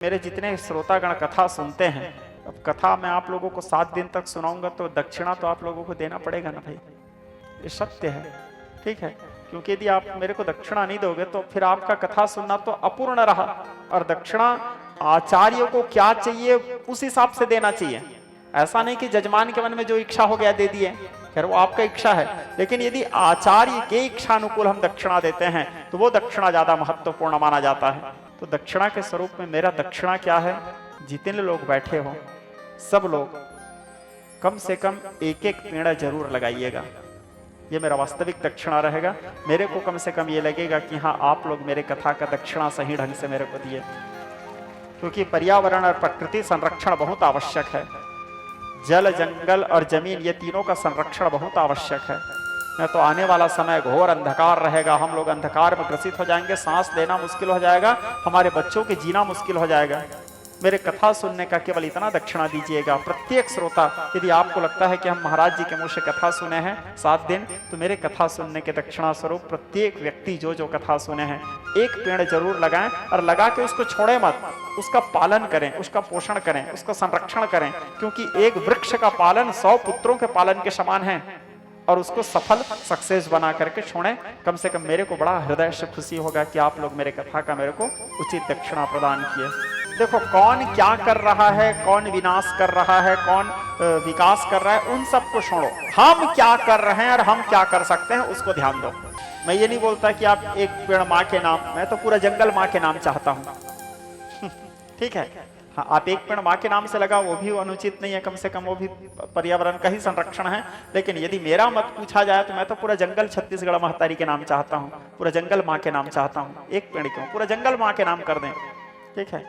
मेरे जितने श्रोतागण कथा सुनते हैं, अब कथा मैं आप लोगों को 7 दिन तक सुनाऊंगा तो दक्षिणा तो आप लोगों को देना पड़ेगा ना भाई, ये सत्य है, ठीक है। क्योंकि यदि आप मेरे को दक्षिणा नहीं दोगे तो फिर आपका कथा सुनना तो अपूर्ण रहा। और दक्षिणा आचार्य को क्या चाहिए उस हिसाब से देना चाहिए, ऐसा नहीं कि जजमान के मन में जो इच्छा हो गया दे दिए, खैर वो आपका इच्छा है, लेकिन यदि आचार्य के इच्छानुकूल हम दक्षिणा देते हैं तो वो दक्षिणा ज्यादा महत्वपूर्ण माना जाता है। तो दक्षिणा के स्वरूप में मेरा दक्षिणा क्या है, जितने लोग बैठे हो सब लोग कम से कम एक एक पेड़ जरूर लगाइएगा, ये मेरा वास्तविक दक्षिणा रहेगा। मेरे को कम से कम ये लगेगा कि हाँ आप लोग मेरे कथा का दक्षिणा सही ढंग से मेरे को दिए, क्योंकि पर्यावरण और प्रकृति संरक्षण बहुत आवश्यक है। जल, जंगल और जमीन, ये तीनों का संरक्षण बहुत आवश्यक है। नहीं तो आने वाला समय घोर अंधकार रहेगा, हम लोग अंधकार में ग्रसित हो जाएंगे, सांस लेना मुश्किल हो जाएगा, हमारे बच्चों के जीना मुश्किल हो जाएगा। मेरे कथा सुनने का केवल इतना दक्षिणा दीजिएगा। प्रत्येक श्रोता, यदि आपको लगता है कि हम महाराज जी के मुंह से कथा सुने हैं 7 दिन, तो मेरे कथा सुनने के दक्षिणा स्वरूप प्रत्येक व्यक्ति जो कथा सुने हैं एक पेड़ जरूर लगाएं, और लगा के उसको छोड़े मत, उसका पालन करें, उसका पोषण करें, उसका संरक्षण करें, क्योंकि एक वृक्ष का पालन 100 पुत्रों के पालन के समान है। और उसको सफल सक्सेस बना करके छोड़ें। कम से कम मेरे को बड़ा हृदय से खुशी होगा कि आप लोग मेरे कथा का मेरे को उचित दक्षिणा प्रदान किए। देखो कौन क्या कर रहा है, कौन विनाश कर रहा है, कौन विकास कर रहा है, उन सबको छोड़ो, हम क्या कर रहे हैं और हम क्या कर सकते हैं उसको ध्यान दो। मैं ये नहीं बोलता कि आप एक पेड़ माँ के नाम, मैं तो पूरा जंगल माँ के नाम चाहता हूँ ठीक है। हाँ, आप एक पेड़ माँ के नाम से लगा, वो भी अनुचित नहीं है, कम से कम वो भी पर्यावरण का ही संरक्षण है। लेकिन यदि मेरा मत पूछा जाए तो मैं तो पूरा जंगल छत्तीसगढ़ महतारी के नाम चाहता हूँ, पूरा जंगल माँ के नाम चाहता हूँ। एक पेड़ क्यों, पूरा जंगल माँ के नाम कर दें, ठीक है।